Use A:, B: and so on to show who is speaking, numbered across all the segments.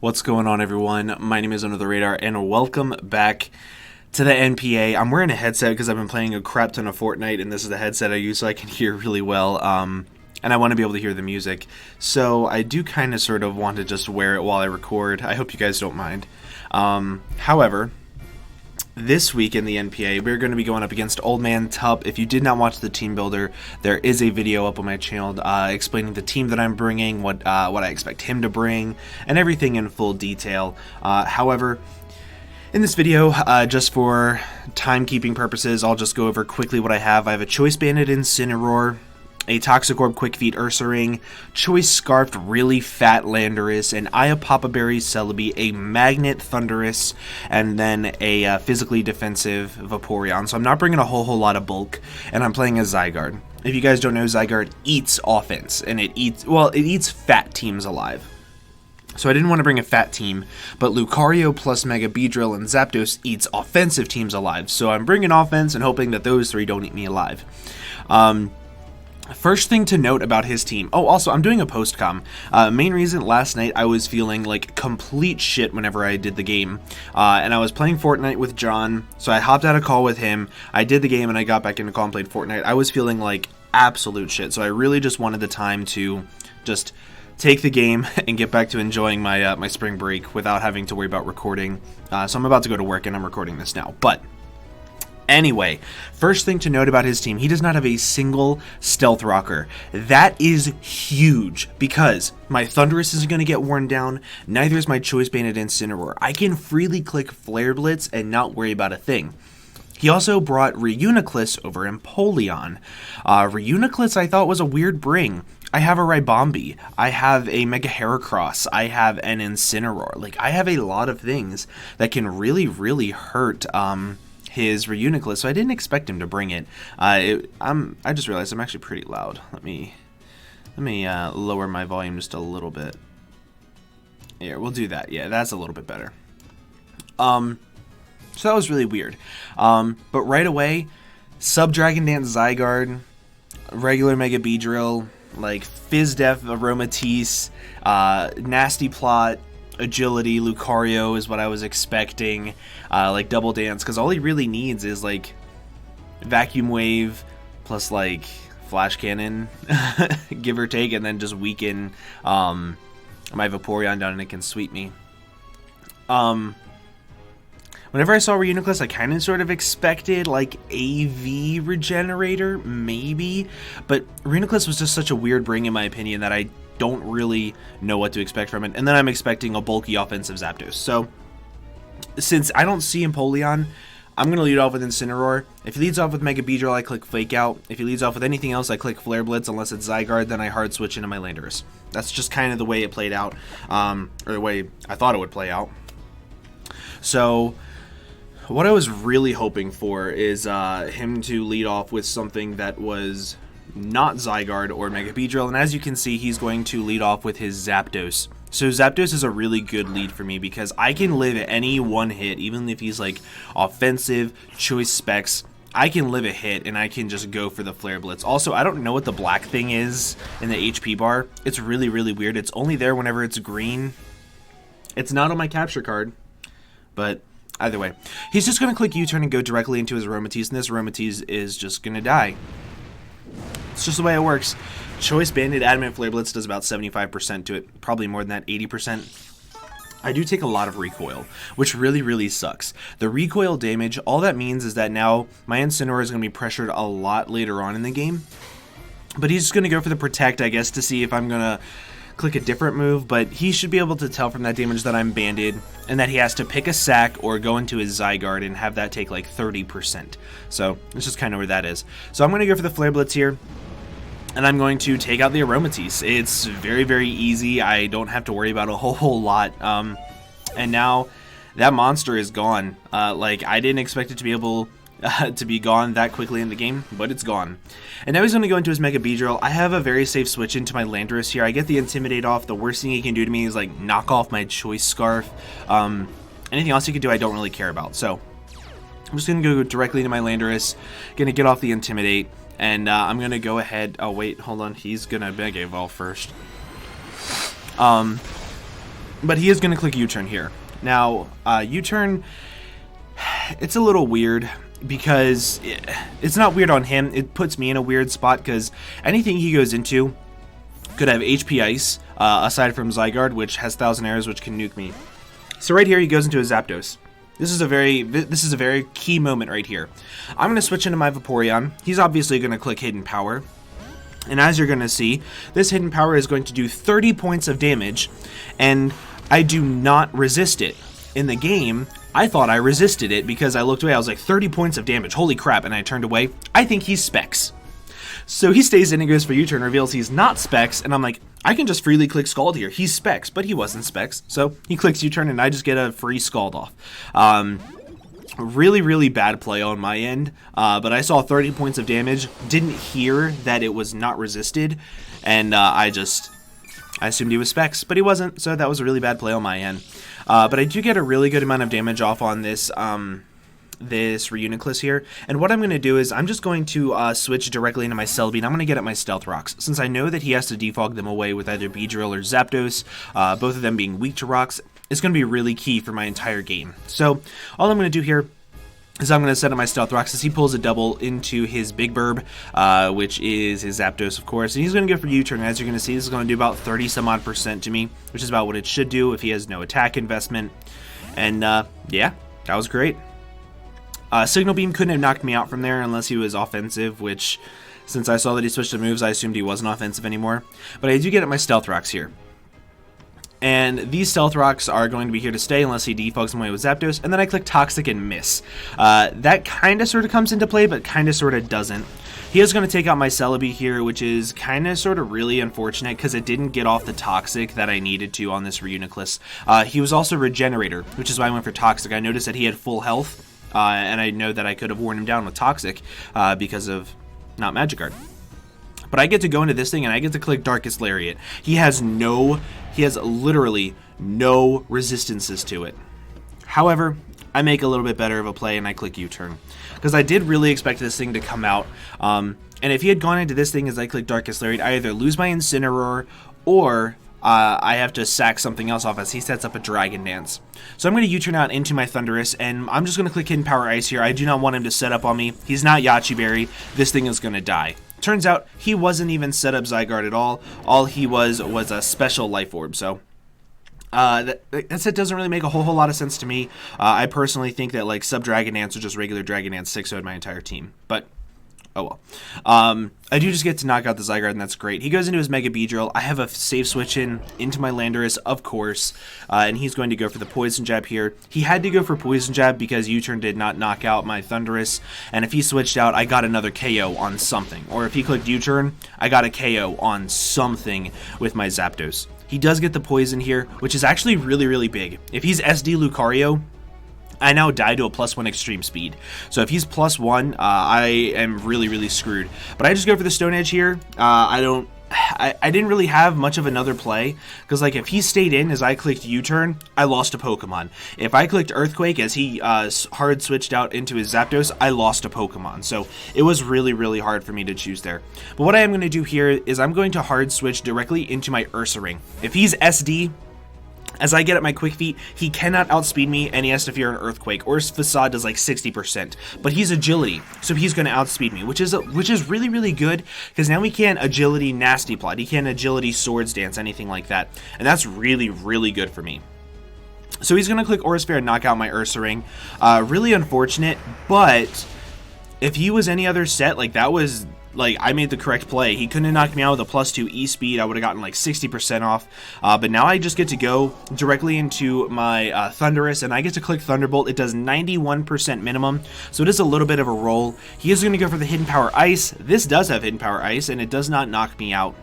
A: What's going on, everyone? My name is UnderTheRadar, and welcome back to the NPA. I'm wearing a headset because I've been playing a crap ton of Fortnite, and this is the headset I use so I can hear really well, and I want to be able to hear the music. So I do kind of sort of want to just wear it while I record. I hope you guys don't mind. However, this week in the NPA, we're going to be going up against OldManTup. If you did not watch the Teambuilder, there is a video up on my channel explaining the team that I'm bringing, what I expect him to bring, and everything in full detail. However, in this video, just for timekeeping purposes, I'll just go over quickly what I have. I have a Choice Banded Incineroar, a Toxic Orb Quick Feet Ursaring, Choice Scarfed Really Fat Landorus, an Papa-Berry Celebi, a Magnet Thundurus, and then a Physically Defensive Vaporeon. So I'm not bringing a whole lot of bulk, and I'm playing a Zygarde. If you guys don't know, Zygarde eats offense, and it eats fat teams alive. So I didn't want to bring a fat team, but Lucario plus Mega Beedrill and Zapdos eats offensive teams alive. So I'm bringing offense and hoping that those three don't eat me alive. First thing to note about his team. Oh, also, I'm doing a post-com. Main reason, last night I was feeling like complete shit whenever I did the game. And I was playing Fortnite with John, so I hopped out of call with him. I did the game and I got back into call and played Fortnite. I was feeling like absolute shit, so I really just wanted the time to just take the game and get back to enjoying my my spring break without having to worry about recording. So I'm about to go to work and I'm recording this now. But anyway, first thing to note about his team, he does not have a single Stealth Rocker. That is huge because my Thundurus isn't going to get worn down, neither is my Choice Banded Incineroar. I can freely click Flare Blitz and not worry about a thing. He also brought Reuniclus over Empoleon. Reuniclus I thought was a weird bring. I have a Ribombee, I have a Mega Heracross, I have an Incineroar. Like, I have a lot of things that can really, really hurt his Reuniclus, so I didn't expect him to bring it. I just realized I'm actually pretty loud. Let me lower my volume just a little bit. Here, we'll do that. Yeah, that's a little bit better. So that was really weird. But right away, Sub-Dragon Dance Zygarde, regular Mega Beedrill, like Fizdef Aromatisse, Nasty Plot, Agility, Lucario is what I was expecting, like Double Dance, because all he really needs is like Vacuum Wave plus like Flash Cannon, give or take, and then just weaken my Vaporeon down and it can sweep me. Whenever I saw Reuniclus, I kind of sort of expected like AV Regenerator, maybe, but Reuniclus was just such a weird bring in my opinion that I don't really know what to expect from it. And then I'm expecting a bulky offensive Zapdos. So since I don't see Empoleon, I'm going to lead off with Incineroar. If he leads off with Mega Beedrill, I click Fake Out. If he leads off with anything else, I click Flare Blitz. Unless it's Zygarde, then I hard switch into my Landorus. That's just kind of the way it played out, or the way I thought it would play out. So what I was really hoping for is him to lead off with something that was not Zygarde or Mega Beedrill, and as you can see, he's going to lead off with his Zapdos. So Zapdos is a really good lead for me because I can live any one hit, even if he's like offensive, choice specs, I can live a hit and I can just go for the Flare Blitz. Also, I don't know what the black thing is in the HP bar. It's really, really weird. It's only there whenever it's green. It's not on my capture card, but either way, he's just going to click U-turn and go directly into his Aromatisse, and this Aromatisse is just going to die. It's just the way it works. Choice Banded Adamant Flare Blitz does about 75% to it, probably more than that, 80%. I do take a lot of recoil, which really, really sucks. The recoil damage, all that means is that now my Incineroar is going to be pressured a lot later on in the game. But he's just going to go for the Protect, I guess, to see if I'm going to click a different move, but he should be able to tell from that damage that I'm banded and that he has to pick a sack or go into his Zygarde and have that take like 30%. So it's just kind of where that is. So I'm going to go for the Flare Blitz here, and I'm going to take out the Aromatisse. It's very, very easy. I don't have to worry about a whole lot. And now that monster is gone. Like, I didn't expect it to be able to be gone that quickly in the game, but it's gone. And now he's going to go into his Mega Beedrill. I have a very safe switch into my Landorus here. I get the Intimidate off. The worst thing he can do to me is like knock off my Choice Scarf. Anything else he can do I don't really care about. So I'm just going to go directly into my Landorus, going to get off the Intimidate, and I'm going to go ahead. Oh wait, hold on, he's going to Mega Evolve first. But he is going to click U-turn here. Now, U-turn, it's a little weird because it's not weird on him. It puts me in a weird spot because anything he goes into could have HP Ice, aside from Zygarde, which has 1,000 arrows, which can nuke me. So right here, he goes into a Zapdos. This is a very key moment right here. I'm going to switch into my Vaporeon. He's obviously going to click Hidden Power. And as you're going to see, this Hidden Power is going to do 30 points of damage, and I do not resist it. In the game, I thought I resisted it because I looked away. I was like, 30 points of damage. Holy crap. And I turned away. I think he's Specs. So he stays in and goes for U-turn, reveals he's not Specs, and I'm like, I can just freely click Scald here. He's Specs, but he wasn't Specs. So he clicks U-turn, and I just get a free Scald off. Really, really bad play on my end, but I saw 30 points of damage, didn't hear that it was not resisted, and I assumed he was Specs, but he wasn't, so that was a really bad play on my end. But I do get a really good amount of damage off on this this Reuniclus here, and what I'm going to do is I'm just going to switch directly into my Celebi, and I'm going to get at my Stealth Rocks, since I know that he has to defog them away with either Beedrill or Zapdos, both of them being weak to rocks. It's going to be really key for my entire game. So all I'm going to do here is I'm going to set up my Stealth Rocks as he pulls a double into his Big Burb, which is his Zapdos, of course, and he's going to go for U-turn. As you're going to see, this is going to do about 30-some-odd% to me, which is about what it should do if he has no attack investment, and yeah, that was great. Signal Beam couldn't have knocked me out from there unless he was offensive, which, since I saw that he switched to moves, I assumed he wasn't offensive anymore. But I do get at my Stealth Rocks here. And these Stealth Rocks are going to be here to stay unless he defogs them away with Zapdos, and then I click Toxic and miss. That kind of sort of comes into play, but kind of sort of doesn't. He is going to take out my Celebi here, which is kind of sort of really unfortunate because it didn't get off the Toxic that I needed to on this Reuniclus. He was also Regenerator, which is why I went for Toxic. I noticed that he had full health. And I know that I could have worn him down with Toxic because of not Magikarp. But I get to go into this thing and I get to click Darkest Lariat. He has literally no resistances to it. However, I make a little bit better of a play and I click U-turn. Because I did really expect this thing to come out. And if he had gone into this thing as I click Darkest Lariat, I either lose my Incineroar or I have to sack something else off as he sets up a Dragon Dance. So I'm going to U-turn out into my Thundurus, and I'm just going to click Hidden Power Ice here. I do not want him to set up on me. He's not Yache Berry. This thing is going to die. Turns out he wasn't even set up Zygarde at all. All he was a special Life Orb. So that doesn't really make a whole lot of sense to me. I personally think that like Sub Dragon Dance or just regular Dragon Dance 6-0'd my entire team. But oh well. I do just get to knock out the Zygarde, and that's great. He goes into his Mega Beedrill. I have a safe switch into my Landorus, of course, and he's going to go for the Poison Jab here. He had to go for Poison Jab because U-turn did not knock out my Thundurus, and if he switched out, I got another KO on something. Or if he clicked U-turn, I got a KO on something with my Zapdos. He does get the Poison here, which is actually really, really big. If he's SD Lucario, I now die to a +1 extreme speed. So if he's +1, I am really, really screwed. But I just go for the Stone Edge here. I didn't really have much of another play, because like if he stayed in as I clicked U-turn, I lost a Pokemon. If I clicked Earthquake as he hard switched out into his Zapdos, I lost a Pokemon. So it was really, really hard for me to choose there. But what I am going to do here is I'm going to hard switch directly into my Ursaring. If he's SD, as I get at my Quick Feet, he cannot outspeed me, and he has to fear an Earthquake, or his Facade does like 60%. But he's Agility, so he's going to outspeed me, which is really, really good, because now he can't Agility Nasty Plot, he can't Agility Swords Dance, anything like that, and that's really, really good for me. So he's going to click Aura Sphere and knock out my Ursaring. Really unfortunate, but if he was any other set, like that was... Like, I made the correct play. He couldn't have knocked me out with a +2 E-Speed. I would have gotten like 60% off. But now I just get to go directly into my Thundurus, and I get to click Thunderbolt. It does 91% minimum, so it is a little bit of a roll. He is going to go for the Hidden Power Ice. This does have Hidden Power Ice, and it does not knock me out,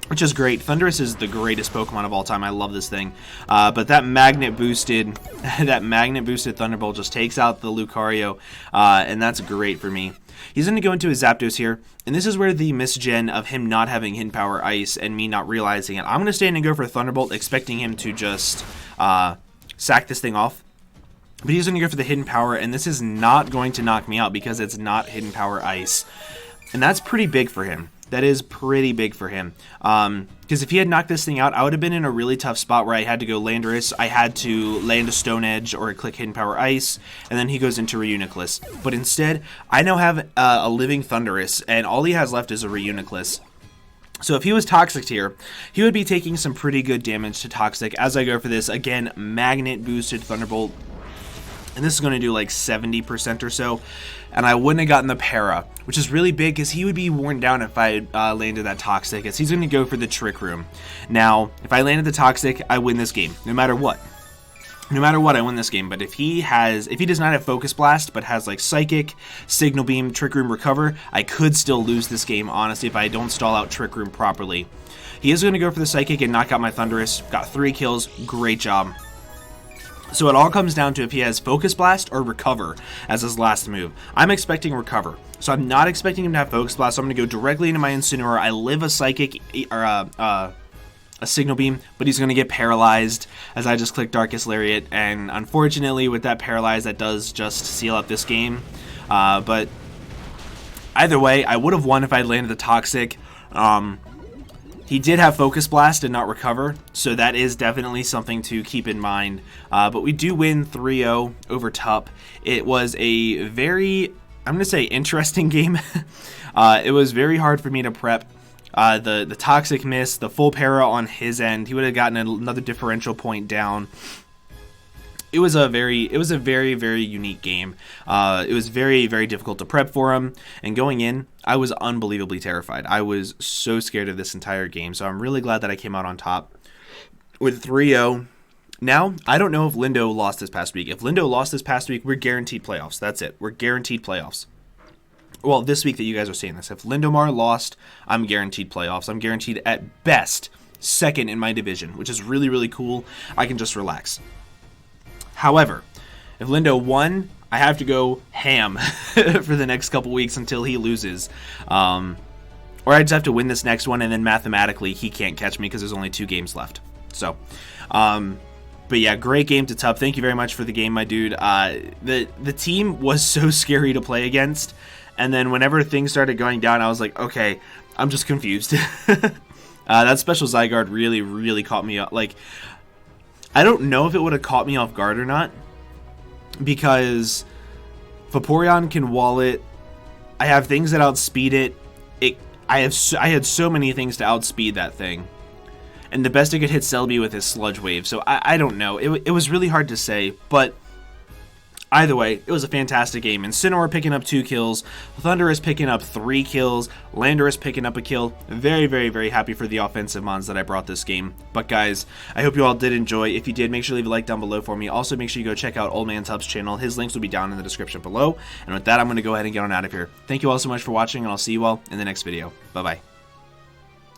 A: which is great. Thundurus is the greatest Pokemon of all time. I love this thing. But that magnet boosted Thunderbolt just takes out the Lucario, and that's great for me. He's going to go into his Zapdos here, and this is where the misgen of him not having Hidden Power Ice and me not realizing it. I'm going to stand and go for Thunderbolt, expecting him to just sack this thing off. But he's going to go for the Hidden Power, and this is not going to knock me out because it's not Hidden Power Ice. And that's pretty big for him. That is pretty big for him. Because if he had knocked this thing out, I would have been in a really tough spot where I had to go Landorus, I had to land a Stone Edge or click Hidden Power Ice, and then he goes into Reuniclus. But instead, I now have a Living Thundurus, and all he has left is a Reuniclus. So if he was Toxic here, he would be taking some pretty good damage to Toxic as I go for this. Again, Magnet boosted Thunderbolt. And this is going to do like 70% or so. And I wouldn't have gotten the Para, which is really big because he would be worn down if I landed that Toxic, as he's going to go for the Trick Room. Now, if I landed the Toxic, I win this game, no matter what. No matter what, I win this game. But if he does not have Focus Blast, but has like Psychic, Signal Beam, Trick Room, Recover, I could still lose this game, honestly, if I don't stall out Trick Room properly. He is going to go for the Psychic and knock out my Thundurus. Got 3 kills. Great job. So it all comes down to if he has Focus Blast or Recover as his last move. I'm expecting Recover. So I'm not expecting him to have Focus Blast, so I'm going to go directly into my Incineroar. I live a Psychic, or a Signal Beam, but he's going to get paralyzed as I just click Darkest Lariat, and unfortunately with that paralyze, that does just seal up this game. But either way, I would have won if I landed the Toxic. He did have Focus Blast and not Recover, so that is definitely something to keep in mind. But we do win 3-0 over Tup. It was a very, I'm going to say, interesting game. It was very hard for me to prep. The Toxic miss, the full para on his end, he would have gotten another differential point down. It was a very, very unique game. It was very, very difficult to prep for him. And going in, I was unbelievably terrified. I was so scared of this entire game. So I'm really glad that I came out on top with 3-0. Now, I don't know if Lindo lost this past week. If Lindo lost this past week, we're guaranteed playoffs. That's it. We're guaranteed playoffs. Well, this week that you guys are seeing this. If Lindomar lost, I'm guaranteed playoffs. I'm guaranteed at best second in my division, which is really, really cool. I can just relax. However, if Lindo won, I have to go ham for the next couple weeks until he loses. Or I just have to win this next one, and then mathematically he can't catch me because there's only 2 games left. So, but yeah, great game to Tup. Thank you very much for the game, my dude. The team was so scary to play against, and then whenever things started going down, I was like, okay, I'm just confused. That special Zygarde really, really caught me up. Like, I don't know if it would have caught me off guard or not, because Vaporeon can wall it. I have things that outspeed it. I had so many things to outspeed that thing, and the best it could hit Celebi with is Sludge Wave. So I don't know. It was really hard to say, but either way, it was a fantastic game. Incineroar picking up 2 kills, Thundurus picking up 3 kills, Landorus picking up a kill. Very, very, very happy for the offensive mons that I brought this game. But guys, I hope you all did enjoy. If you did, make sure to leave a like down below for me. Also, make sure you go check out OldManTup's channel. His links will be down in the description below. And with that, I'm going to go ahead and get on out of here. Thank you all so much for watching, and I'll see you all in the next video. Bye-bye.